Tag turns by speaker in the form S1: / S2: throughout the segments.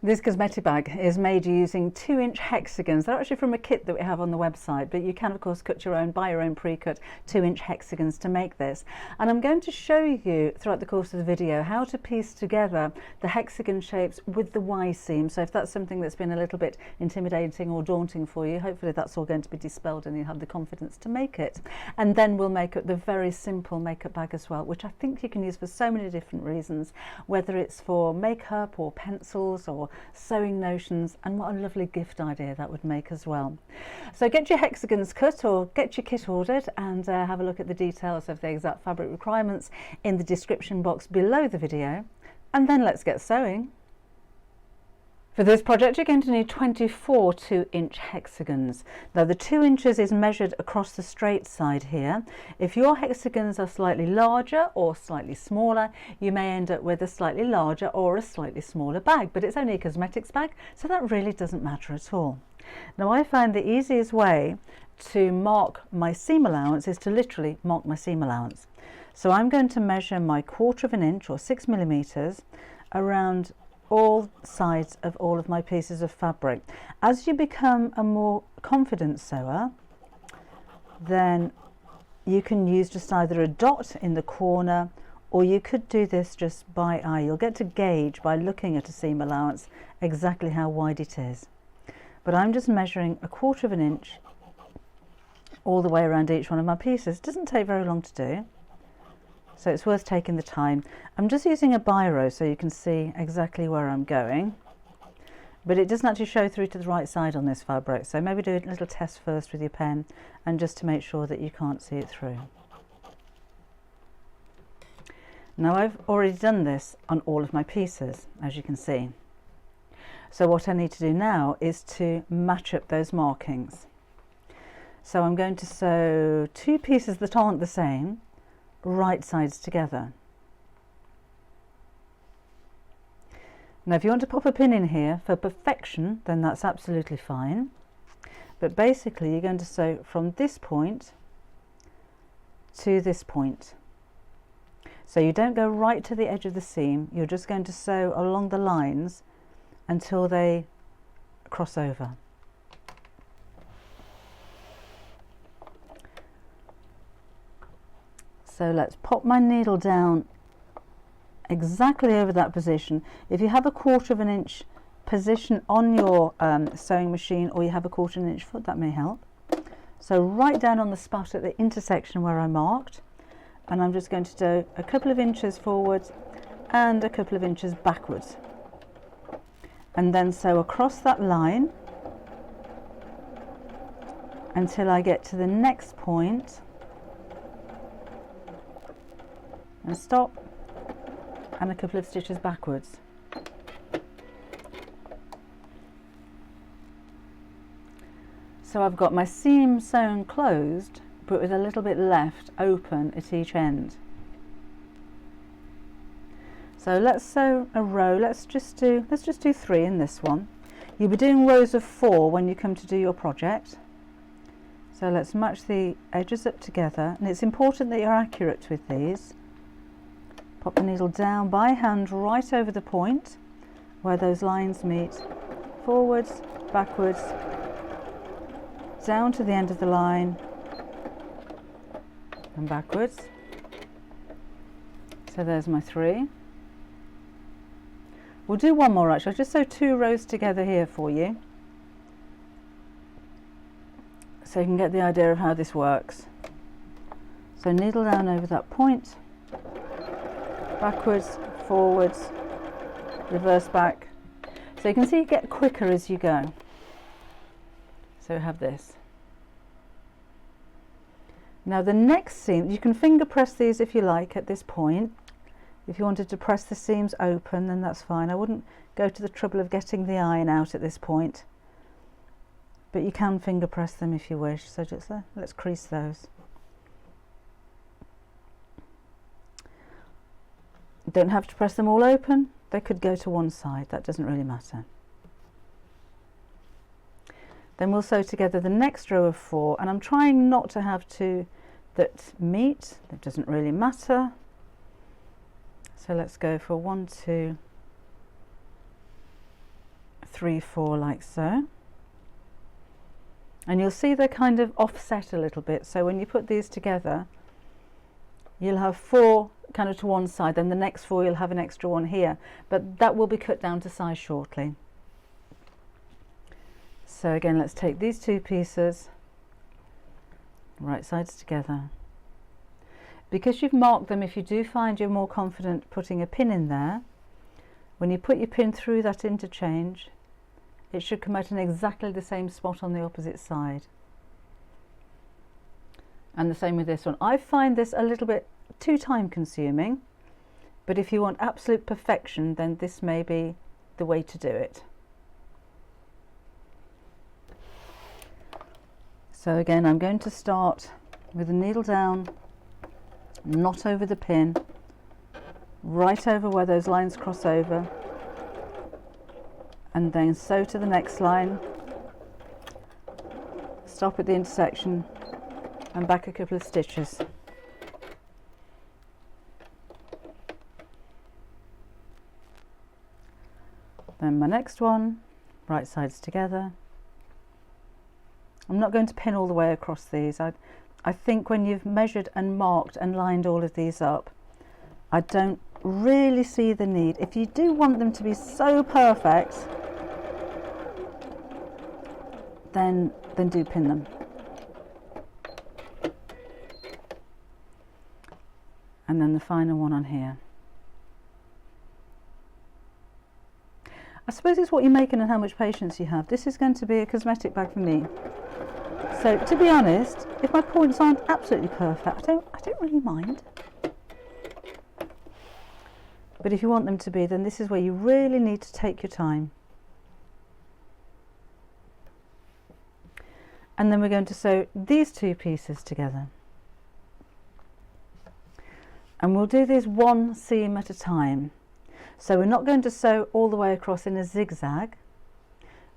S1: This cosmetic bag is made using 2-inch hexagons. They're actually from a kit that we have on the website, but you can of course cut your own, buy your own pre-cut 2-inch hexagons to make this. And I'm going to show you throughout the course of the video how to piece together the hexagon shapes with the Y seam. So if that's something that's been a little bit intimidating or daunting for you, hopefully that's all going to be dispelled and you'll have the confidence to make it. And then we'll make up the very simple makeup bag as well, which I think you can use for so many different reasons, whether it's for makeup or pencils or sewing notions, and what a lovely gift idea that would make as well. So get your hexagons cut or get your kit ordered, and have a look at the details of the exact fabric requirements in the description box below the video, and then let's get sewing. For this project you're going to need 24 2-inch hexagons. Now the 2 inches is measured across the straight side here. If your hexagons are slightly larger or slightly smaller, you may end up with a slightly larger or a slightly smaller bag, but it's only a cosmetics bag, so that really doesn't matter at all. Now I find the easiest way to mark my seam allowance is to literally mark my seam allowance. So I'm going to measure my 1/4 inch or 6 millimeters around all sides of all of my pieces of fabric. As you become a more confident sewer, then you can use just either a dot in the corner, or you could do this just by eye. You'll get to gauge by looking at a seam allowance exactly how wide it is. But I'm just measuring a 1/4 inch all the way around each one of my pieces. It doesn't take very long to do, so it's worth taking the time. I'm just using a biro so you can see exactly where I'm going, but it doesn't actually show through to the right side on this fabric, so maybe do a little test first with your pen, and just to make sure that you can't see it through. Now I've already done this on all of my pieces, as you can see. So what I need to do now is to match up those markings. So I'm going to sew 2 pieces that aren't the same, right sides together. Now if you want to pop a pin in here for perfection, then that's absolutely fine, but basically you're going to sew from this point to this point. So you don't go right to the edge of the seam, you're just going to sew along the lines until they cross over. So let's pop my needle down exactly over that position. If you have a 1/4 inch position on your sewing machine, or you have a 1/4 inch foot, that may help. So right down on the spot at the intersection where I marked, and I'm just going to do a couple of inches forwards and a couple of inches backwards, and then sew across that line until I get to the next point and stop, and a couple of stitches backwards. So I've got my seam sewn closed, but with a little bit left open at each end. So let's sew a row. Let's just do 3 in this one. You'll be doing rows of 4 when you come to do your project. So let's match the edges up together, and it's important that you're accurate with these. Pop the needle down by hand right over the point where those lines meet, forwards, backwards, down to the end of the line and backwards. So there's my 3. We'll do one more actually. I'll just sew 2 rows together here for you, so you can get the idea of how this works. So needle down over that point, backwards, forwards, reverse back. So you can see you get quicker as you go. So we have this. Now the next seam, you can finger press these if you like at this point. If you wanted to press the seams open, then that's fine. I wouldn't go to the trouble of getting the iron out at this point, but you can finger press them if you wish. So just let's crease those. Don't have to press them all open. They could go to one side, that doesn't really matter. Then we'll sew together the next row of 4, and I'm trying not to have 2 that meet. That doesn't really matter. So let's go for 1, 2, 3, 4 like so. And you'll see they're kind of offset a little bit, so when you put these together you'll have 4 kind of to one side, then the next 4 you'll have an extra one here, but that will be cut down to size shortly. So again, let's take these 2 pieces, right sides together. Because you've marked them, if you do find you're more confident putting a pin in there, when you put your pin through that interchange, it should come out in exactly the same spot on the opposite side. And the same with this one. I find this a little bit too time consuming, but if you want absolute perfection, then this may be the way to do it. So again, I'm going to start with the needle down, not over the pin, right over where those lines cross over, and then sew to the next line, stop at the intersection and back a couple of stitches. Then my next one, right sides together. I'm not going to pin all the way across these. I think when you've measured and marked and lined all of these up, I don't really see the need. If you do want them to be so perfect, then do pin them. And then the final one on here. I suppose it's what you're making and how much patience you have. This is going to be a cosmetic bag for me. So to be honest, if my points aren't absolutely perfect, I don't really mind. But if you want them to be, then this is where you really need to take your time. And then we're going to sew these 2 pieces together. And we'll do this one seam at a time. So we're not going to sew all the way across in a zigzag.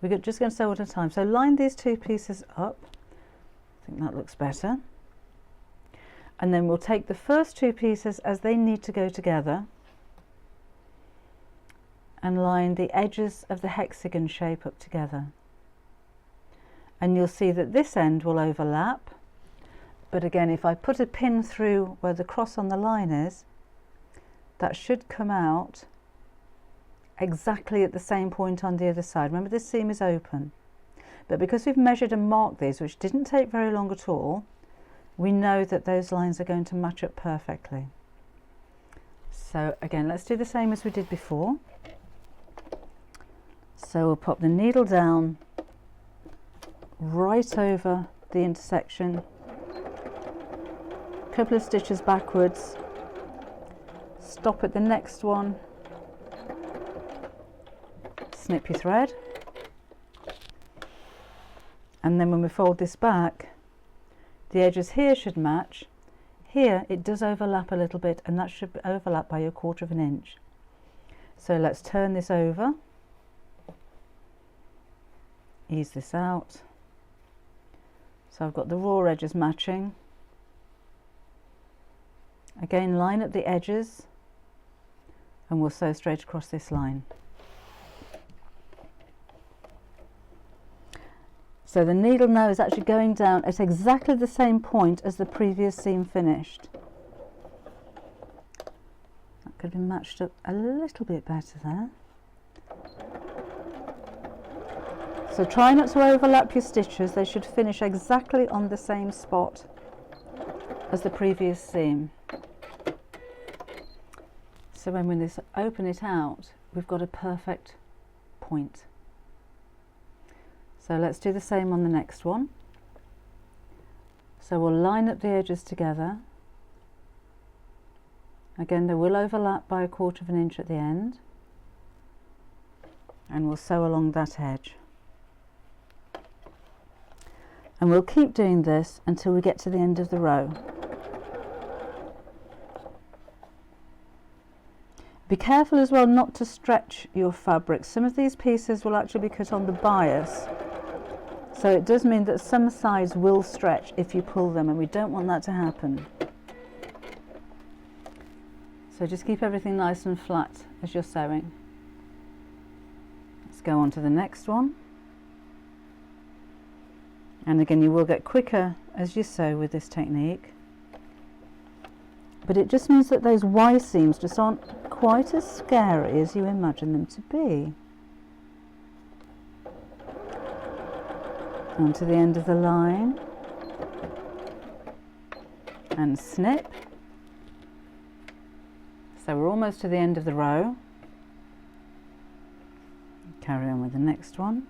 S1: We're just going to sew at a time. So line these 2 pieces up. I think that looks better. And then we'll take the first 2 pieces as they need to go together and line the edges of the hexagon shape up together. And you'll see that this end will overlap, but again, if I put a pin through where the cross on the line is, that should come out exactly at the same point on the other side. Remember, this seam is open, but because we've measured and marked these, which didn't take very long at all, we know that those lines are going to match up perfectly. So again, let's do the same as we did before. So we'll pop the needle down right over the intersection, a couple of stitches backwards, stop at the next one, snip your thread, and then when we fold this back, the edges here should match. Here it does overlap a little bit, and that should overlap by 1/4 of an inch. So let's turn this over, ease this out. So I've got the raw edges matching. Again, line up the edges and we'll sew straight across this line. So the needle now is actually going down at exactly the same point as the previous seam finished. That could have been matched up a little bit better there. So try not to overlap your stitches, they should finish exactly on the same spot as the previous seam. So when we open it out, we've got a perfect point. So let's do the same on the next one. So we'll line up the edges together. Again, they will overlap by 1/4 of an inch at the end, and we'll sew along that edge. And we'll keep doing this until we get to the end of the row. Be careful as well not to stretch your fabric. Some of these pieces will actually be cut on the bias, so it does mean that some sides will stretch if you pull them, and we don't want that to happen. So just keep everything nice and flat as you're sewing. Let's go on to the next one. And again, you will get quicker as you sew with this technique, but it just means that those Y seams just aren't quite as scary as you imagine them to be. Onto the end of the line and snip. So we're almost to the end of the row. Carry on with the next one.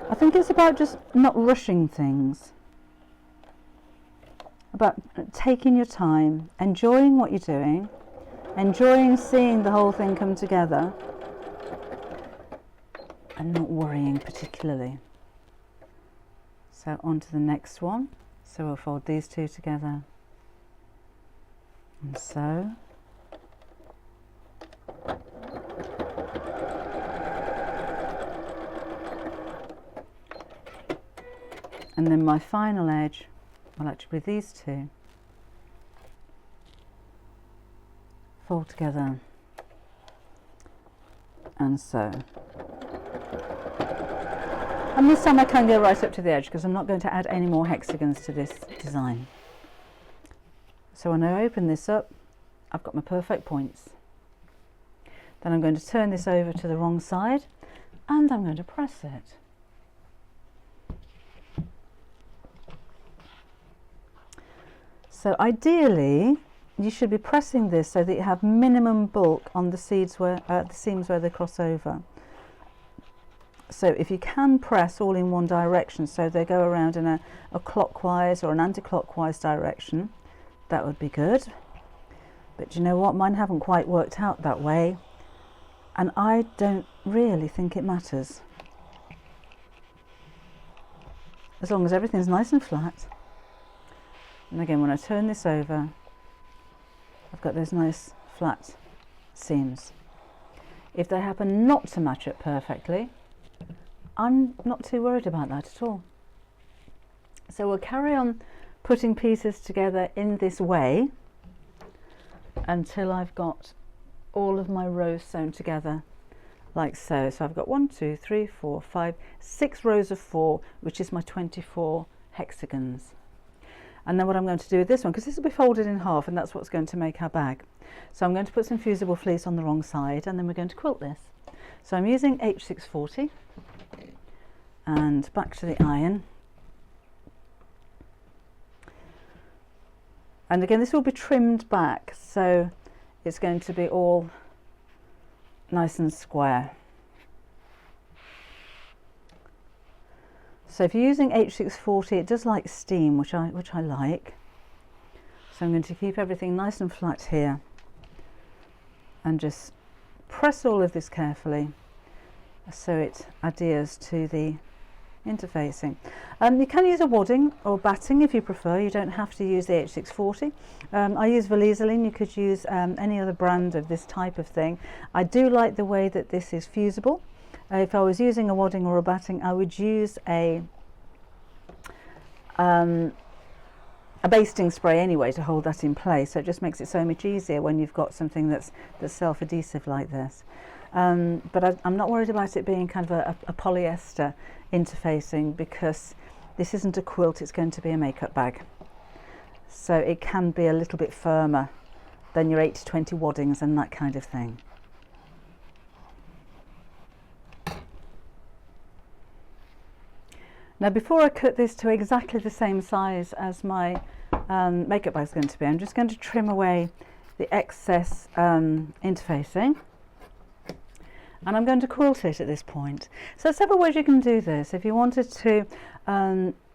S1: I think it's about just not rushing things, about taking your time, enjoying what you're doing, enjoying seeing the whole thing come together, and not worrying particularly. So on to the next one. So we'll fold these two together and sew. And then my final edge will actually be these two. Fold together and sew. And this time I can go right up to the edge because I'm not going to add any more hexagons to this design. So when I open this up, I've got my perfect points. Then I'm going to turn this over to the wrong side and I'm going to press it. So ideally, you should be pressing this so that you have minimum bulk on the seams where they cross over. So if you can press all in one direction, so they go around in a clockwise or an anti-clockwise direction, that would be good. But you know what? Mine haven't quite worked out that way, and I don't really think it matters. As long as everything's nice and flat. And again, when I turn this over, I've got those nice flat seams. If they happen not to match up perfectly, I'm not too worried about that at all. So we'll carry on putting pieces together in this way until I've got all of my rows sewn together like so. So I've got 1, 2, 3, 4, 5, 6 rows of 4, which is my 24 hexagons. And then what I'm going to do with this one, because this will be folded in half and that's what's going to make our bag. So I'm going to put some fusible fleece on the wrong side and then we're going to quilt this. So I'm using H640 and back to the iron. And again, this will be trimmed back, so it's going to be all nice and square. So if you're using H640, it does like steam, which I like. So I'm going to keep everything nice and flat here and just press all of this carefully so it adheres to the interfacing. You can use a wadding or batting if you prefer. You don't have to use the H640. I use Valiseline. You could use any other brand of this type of thing. I do like the way that this is fusible. If I was using a wadding or a batting, I would use a basting spray anyway to hold that in place. So it just makes it so much easier when you've got something that's self-adhesive like this. But I'm not worried about it being kind of a polyester interfacing, because this isn't a quilt, it's going to be a makeup bag. So it can be a little bit firmer than your 80-20 waddings and that kind of thing. Now before I cut this to exactly the same size as my makeup bag is going to be, I'm just going to trim away the excess interfacing. And I'm going to quilt it at this point. So there's several ways you can do this. If you wanted to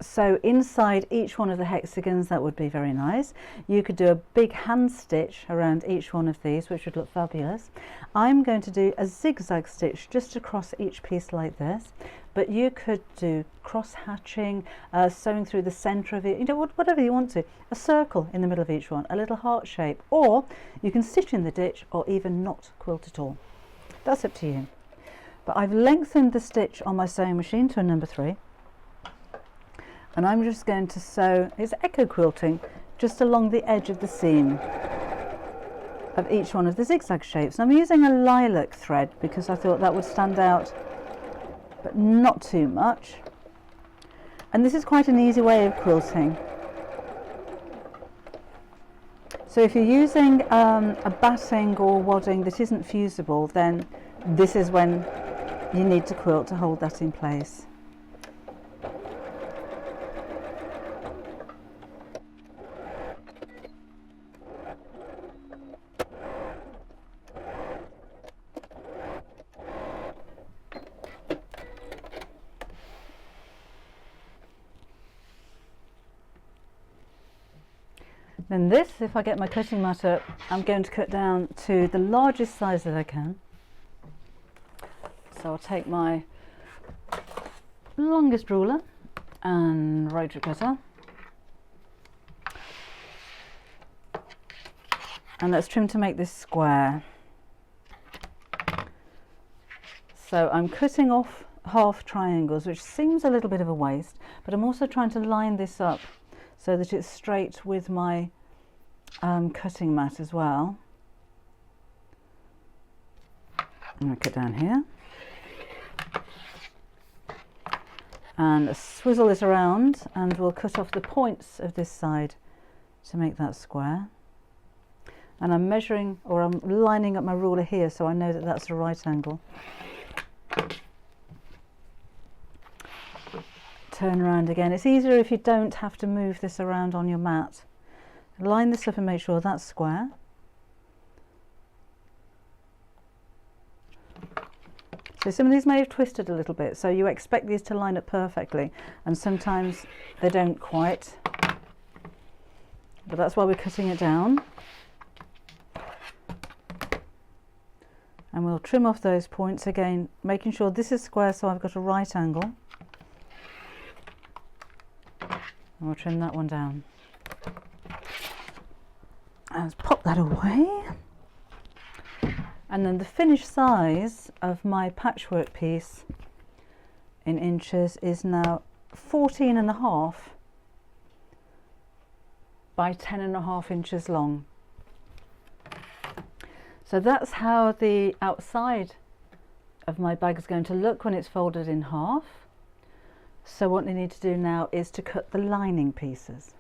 S1: sew inside each one of the hexagons, that would be very nice. You could do a big hand stitch around each one of these, which would look fabulous. I'm going to do a zigzag stitch just across each piece like this, but you could do cross hatching, sewing through the center of it, you know, whatever you want to. A circle in the middle of each one, a little heart shape, or you can stitch in the ditch or even not quilt at all. That's up to you. But I've lengthened the stitch on my sewing machine to a number 3, and I'm just going to sew, it's echo quilting, just along the edge of the seam of each one of the zigzag shapes. And I'm using a lilac thread because I thought that would stand out, but not too much. And this is quite an easy way of quilting. So if you're using a batting or wadding that isn't fusible, then this is when you need to quilt to hold that in place. Then this, if I get my cutting mat up, I'm going to cut down to the largest size that I can. So I'll take my longest ruler and rotary cutter, and let's trim to make this square. So I'm cutting off half triangles, which seems a little bit of a waste, but I'm also trying to line this up so that it's straight with my cutting mat as well. I'm going to cut down here and swizzle this around, and we'll cut off the points of this side to make that square. And I'm measuring, or I'm lining up my ruler here so I know that that's the right angle. Turn around again. It's easier if you don't have to move this around on your mat. Line this up and make sure that's square. So some of these may have twisted a little bit, so you expect these to line up perfectly, and sometimes they don't quite, but that's why we're cutting it down. And we'll trim off those points again, making sure this is square so I've got a right angle. And we'll trim that one down. Let's pop that away. And then the finished size of my patchwork piece in inches is now 14.5 by 10.5 inches long. So that's how the outside of my bag is going to look when it's folded in half. So what we need to do now is to cut the lining pieces.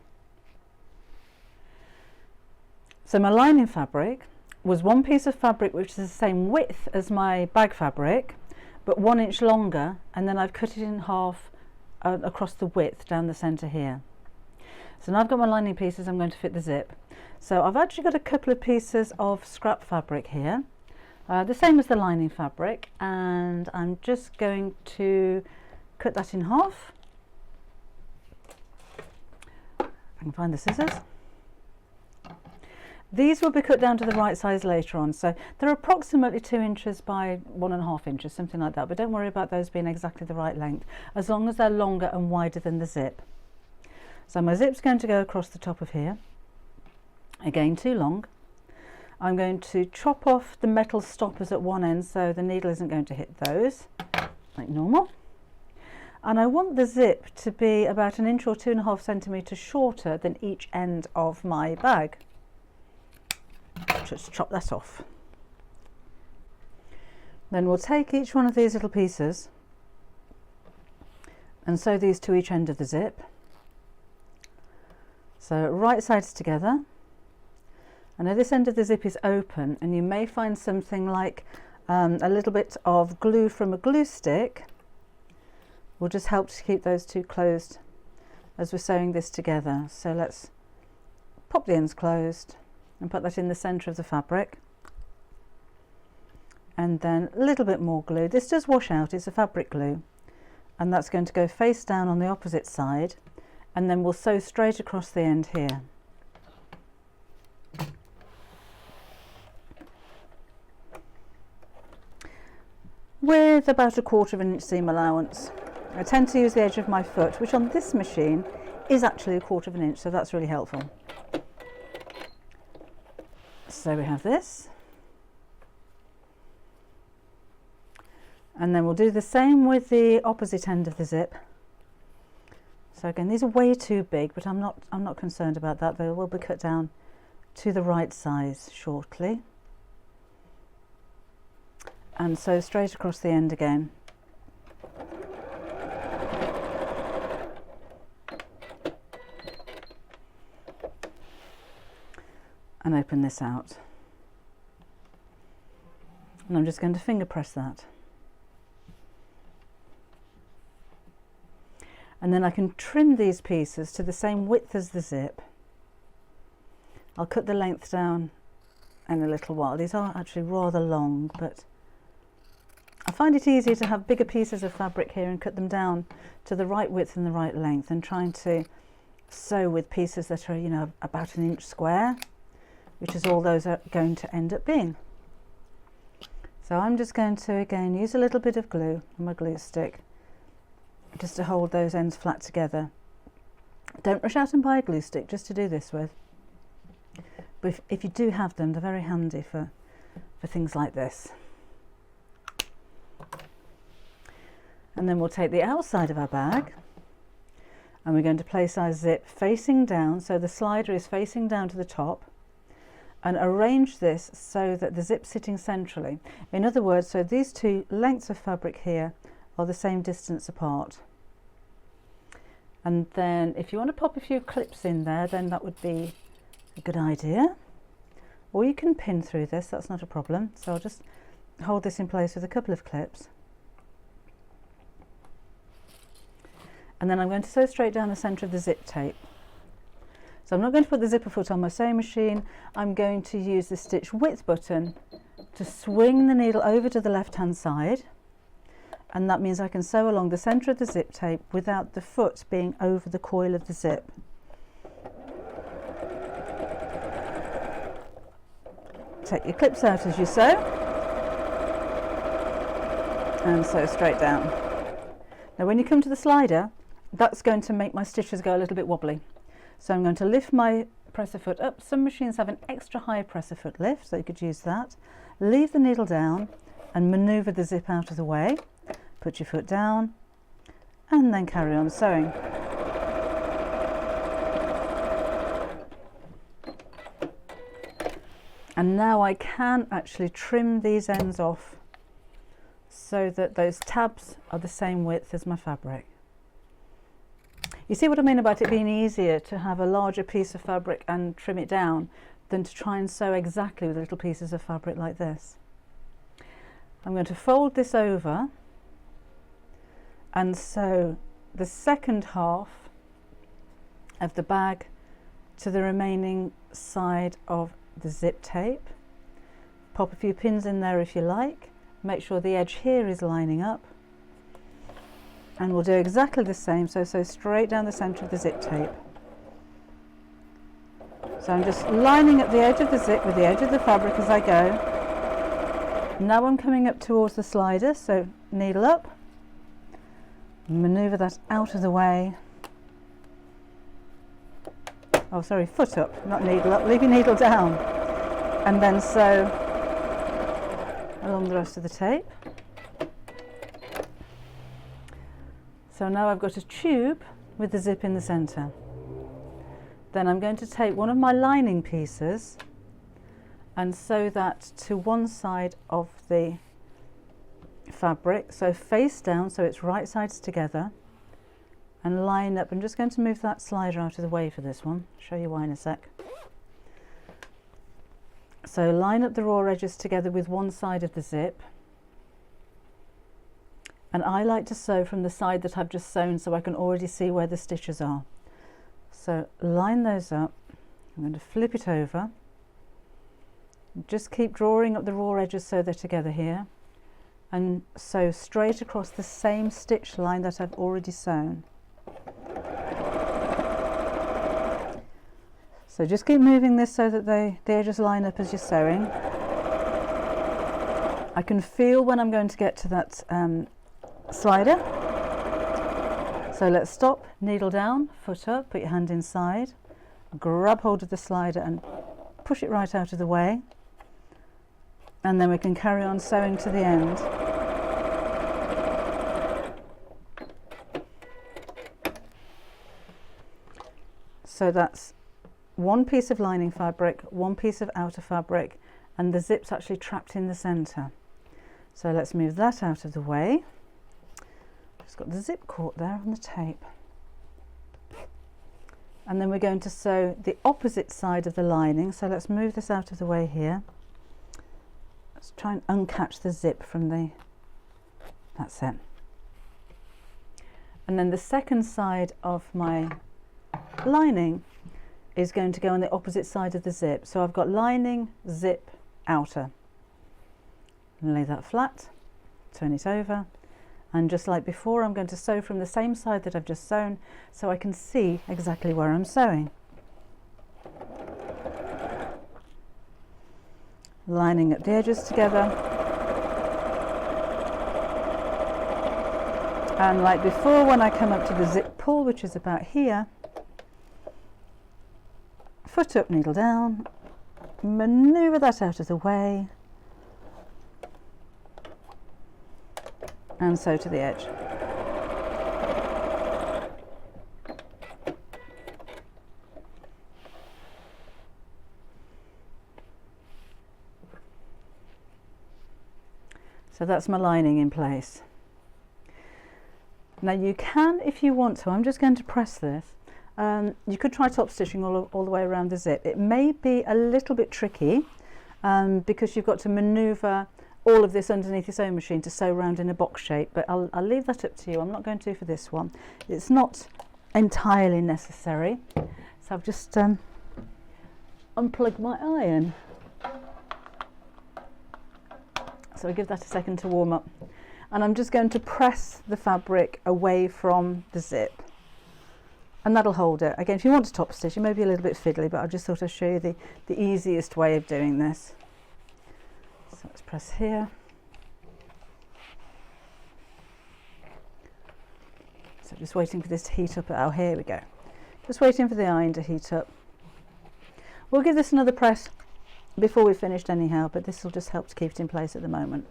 S1: So my lining fabric was one piece of fabric which is the same width as my bag fabric, but 1 inch longer, and then I've cut it in half across the width down the centre here. So now I've got my lining pieces, I'm going to fit the zip. So I've actually got a couple of pieces of scrap fabric here, the same as the lining fabric, and I'm just going to cut that in half. If I can find the scissors. These will be cut down to the right size later on, so they're approximately 2 inches by 1.5 inches, something like that, but don't worry about those being exactly the right length, as long as they're longer and wider than the zip. So my zip's going to go across the top of here, again too long. I'm going to chop off the metal stoppers at one end so the needle isn't going to hit those, like normal. And I want the zip to be about 1 inch or 2.5 centimetres shorter than each end of my bag. Just chop that off. Then we'll take each one of these little pieces and sew these to each end of the zip. So right sides together. And now this end of the zip is open, and you may find something like a little bit of glue from a glue stick will just help to keep those two closed as we're sewing this together. So let's pop the ends closed and put that in the centre of the fabric, and then a little bit more glue. This does wash out, it's a fabric glue, and that's going to go face down on the opposite side, and then we'll sew straight across the end here. With about 1/4 inch seam allowance. I tend to use the edge of my foot, which on this machine is actually 1/4 inch, so that's really helpful. So we have this, and then we'll do the same with the opposite end of the zip. So So again, these are way too big, but I'm not concerned about that. They will be cut down to the right size shortly. And so straight across the end again. And open this out. And I'm just going to finger press that. And then I can trim these pieces to the same width as the zip. I'll cut the length down in a little while. These are actually rather long, but I find it easier to have bigger pieces of fabric here and cut them down to the right width and the right length, and trying to sew with pieces that are, you know, about 1 inch square, which is all those are going to end up being. So I'm just going to again use a little bit of glue on my glue stick just to hold those ends flat together. Don't rush out and buy a glue stick just to do this with, but if you do have them, they're very handy for things like this. And then we'll take the outside of our bag and we're going to place our zip facing down, so the slider is facing down to the top, and arrange this so that the zip's sitting centrally. In other words, so these two lengths of fabric here are the same distance apart. And then if you want to pop a few clips in there, then that would be a good idea. Or you can pin through this, that's not a problem. So I'll just hold this in place with a couple of clips. And then I'm going to sew straight down the centre of the zip tape. So I'm not going to put the zipper foot on my sewing machine. I'm going to use the stitch width button to swing the needle over to the left hand side, and that means I can sew along the centre of the zip tape without the foot being over the coil of the zip. Take your clips out as you sew and sew straight down. Now when you come to the slider, that's going to make my stitches go a little bit wobbly. So I'm going to lift my presser foot up. Some machines have an extra high presser foot lift, so you could use that. Leave the needle down and manoeuvre the zip out of the way. Put your foot down and then carry on sewing. And now I can actually trim these ends off so that those tabs are the same width as my fabric. You see what I mean about it being easier to have a larger piece of fabric and trim it down than to try and sew exactly with little pieces of fabric like this. I'm going to fold this over and sew the second half of the bag to the remaining side of the zip tape. Pop a few pins in there if you like. Make sure the edge here is lining up. And we'll do exactly the same, so straight down the centre of the zip tape. So I'm just lining up the edge of the zip with the edge of the fabric as I go. Now I'm coming up towards the slider, so needle up, manoeuvre that out of the way. Oh sorry, foot up, not needle up, leave your needle down. And then sew along the rest of the tape. So now I've got a tube with the zip in the centre. Then I'm going to take one of my lining pieces and sew that to one side of the fabric, so face down, so it's right sides together, and line up. I'm just going to move that slider out of the way for this one, show you why in a sec. So line up the raw edges together with one side of the zip. And I like to sew from the side that I've just sewn so I can already see where the stitches are. So line those up. I'm going to flip it over. Just keep drawing up the raw edges so they're together here. And sew straight across the same stitch line that I've already sewn. So just keep moving this so that the edges line up as you're sewing. I can feel when I'm going to get to that slider. So let's stop, needle down, foot up, put your hand inside, grab hold of the slider and push it right out of the way, and then we can carry on sewing to the end. So that's one piece of lining fabric, one piece of outer fabric, and the zip's actually trapped in the center. So let's move that out of the way. Just got the zip caught there on the tape. And then we're going to sew the opposite side of the lining. So let's move this out of the way here. Let's try and uncatch the zip from the, that's it. And then the second side of my lining is going to go on the opposite side of the zip. So I've got lining, zip, outer. Lay that flat, turn it over, and just like before, I'm going to sew from the same side that I've just sewn so I can see exactly where I'm sewing. Lining up the edges together, and like before, when I come up to the zip pull, which is about here, foot up, needle down, maneuver that out of the way, and sew to the edge. So that's my lining in place. Now you can, if you want to, I'm just going to press this. You could try top stitching all the way around the zip. It may be a little bit tricky because you've got to maneuver all of this underneath your sewing machine to sew around in a box shape, but I'll leave that up to you. I'm not going to for this one. It's not entirely necessary. So I've just unplugged my iron. So I'll give that a second to warm up. And I'm just going to press the fabric away from the zip. And that'll hold it. Again, if you want to top stitch, it may be a little bit fiddly, but I just thought I'd show you the easiest way of doing this. So let's press here. So just waiting for this to heat up. Oh, here we go. Just waiting for the iron to heat up. We'll give this another press before we've finished anyhow, but this will just help to keep it in place at the moment.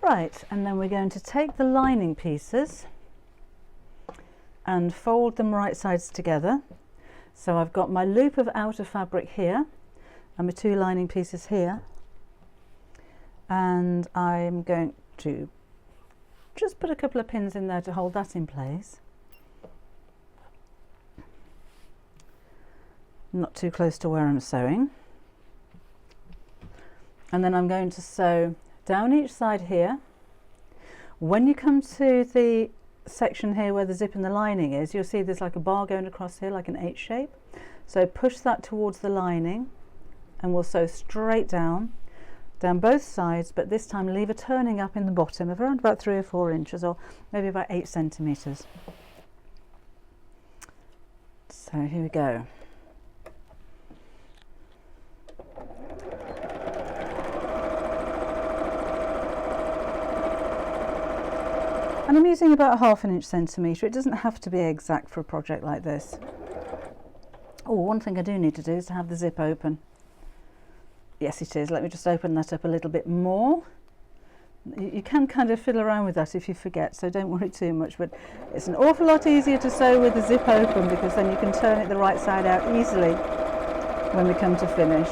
S1: Right, and then we're going to take the lining pieces and fold them right sides together. So I've got my loop of outer fabric here and my two lining pieces here, and I'm going to just put a couple of pins in there to hold that in place. Not too close to where I'm sewing. And then I'm going to sew down each side here. When you come to the section here where the zip and the lining is, you'll see there's like a bar going across here, like an H shape. So push that towards the lining and we'll sew straight down both sides, but this time leave a turning up in the bottom of around about 3 or 4 inches, or maybe about 8 centimeters. So here we go. And I'm using about 1/2 inch centimetre. It doesn't have to be exact for a project like this. Oh, one thing I do need to do is to have the zip open. Yes, it is. Let me just open that up a little bit more. You can kind of fiddle around with that if you forget, so don't worry too much, but it's an awful lot easier to sew with the zip open because then you can turn it the right side out easily when we come to finish.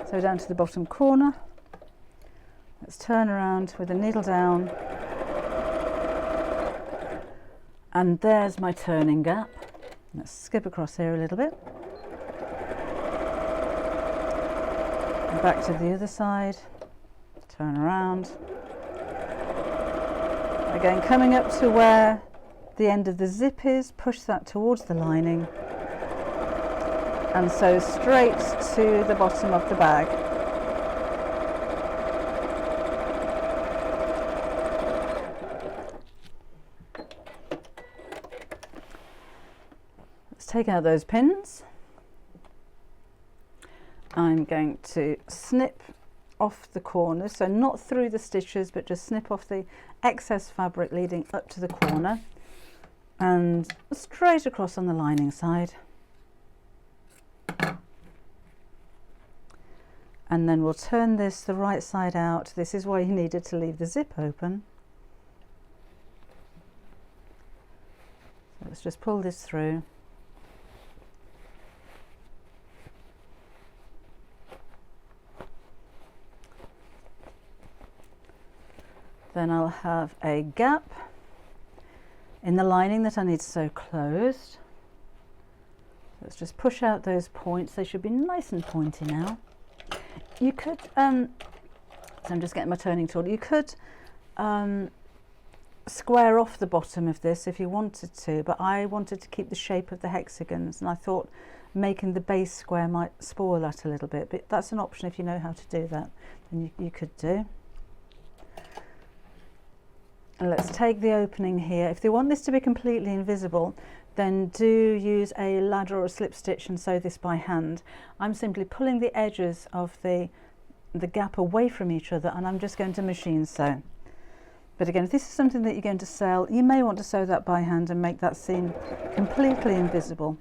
S1: So down to the bottom corner. Let's turn around with the needle down. And there's my turning gap. Let's skip across here a little bit. And back to the other side. Turn around. Again, coming up to where the end of the zip is, push that towards the lining. And sew straight to the bottom of the bag. Take out those pins. I'm going to snip off the corners, so not through the stitches, but just snip off the excess fabric leading up to the corner and straight across on the lining side. And then we'll turn this the right side out. This is why you needed to leave the zip open. So let's just pull this through. Then I'll have a gap in the lining that I need to sew closed. Let's just push out those points. They should be nice and pointy now. You could, so I'm just getting my turning tool. You could square off the bottom of this if you wanted to, but I wanted to keep the shape of the hexagons, and I thought making the base square might spoil that a little bit, but that's an option if you know how to do that, then you could do. And let's take the opening here. If you want this to be completely invisible, then do use a ladder or a slip stitch and sew this by hand. I'm simply pulling the edges of the gap away from each other, and I'm just going to machine sew. But again, if this is something that you're going to sell, you may want to sew that by hand and make that seam completely invisible.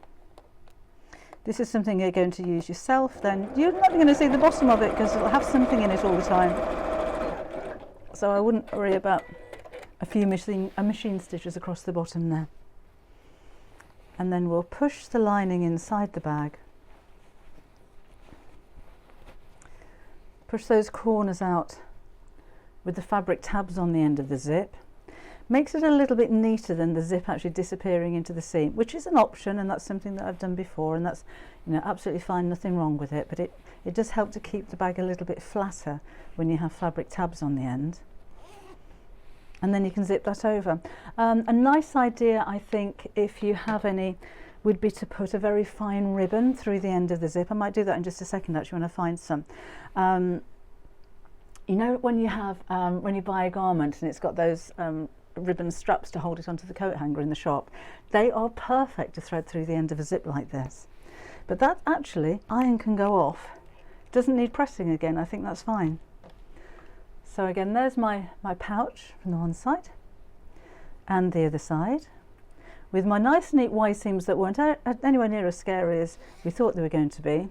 S1: This is something you're going to use yourself, then you're not going to see the bottom of it because it'll have something in it all the time. So I wouldn't worry about a few machine stitches across the bottom there. And then we'll push the lining inside the bag. Push those corners out with the fabric tabs on the end of the zip. Makes it a little bit neater than the zip actually disappearing into the seam, which is an option, and that's something that I've done before, and that's, you know, absolutely fine, nothing wrong with it, but it does help to keep the bag a little bit flatter when you have fabric tabs on the end. And then you can zip that over. A nice idea, I think, if you have any, would be to put a very fine ribbon through the end of the zip. I might do that in just a second actually when I find some. You know, when you have when you buy a garment and it's got those ribbon straps to hold it onto the coat hanger in the shop, they are perfect to thread through the end of a zip like this. But that actually, iron can go off. Doesn't need pressing again, I think that's fine. So again, there's my pouch from the one side and the other side, with my nice neat Y seams that weren't anywhere near as scary as we thought they were going to be,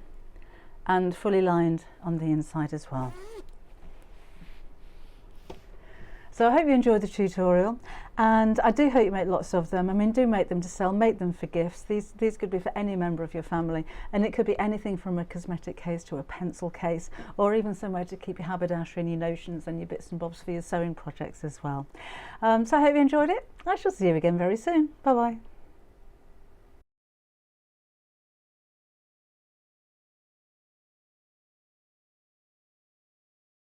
S1: and fully lined on the inside as well. So I hope you enjoyed the tutorial, and I do hope you make lots of them. I mean, do make them to sell, make them for gifts. These could be for any member of your family, and it could be anything from a cosmetic case to a pencil case, or even somewhere to keep your haberdashery and your notions and your bits and bobs for your sewing projects as well. So I hope you enjoyed it. I shall see you again very soon. Bye bye.